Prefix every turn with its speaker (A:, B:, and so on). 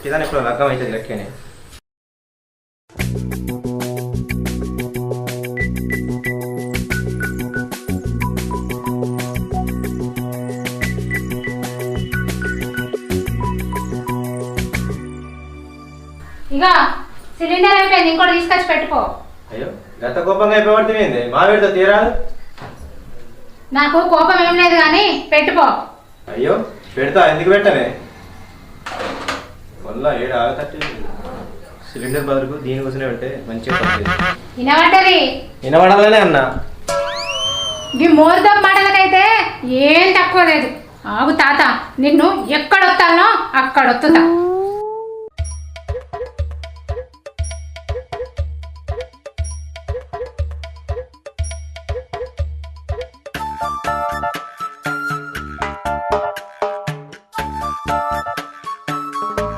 A: ఉట్టిదాన్ని ఇప్పుడు లగ్గం అవుతుంది లెక్కనే.
B: ఇక సిలిండర్ అయిపోయింది, ఇంకోటి తీసుకొచ్చి పెట్టుకో.
A: అయ్యో గత కోపంగా అయిపోబడుతుంది, మా వీడితో తీరాదు.
B: నాకు కోపం ఏం లేదు కానీ పెట్టుకో.
A: అయ్యో పెడతా, ఎందుకు పెట్టనే? వల్ల ఏడు ఆగతట్టి సిలిండర్ బదులుకు దీనికోసమే పెడితే మంచిగా
B: వినబడ్డది.
A: వినబడాలనే అన్నా.
B: ఈ మోర్దం మాటలకైతే ఏం తక్కువ లేదు. ఆగు తాత, నిన్ను ఎక్కడొత్తానో అక్కడొత్తుతా.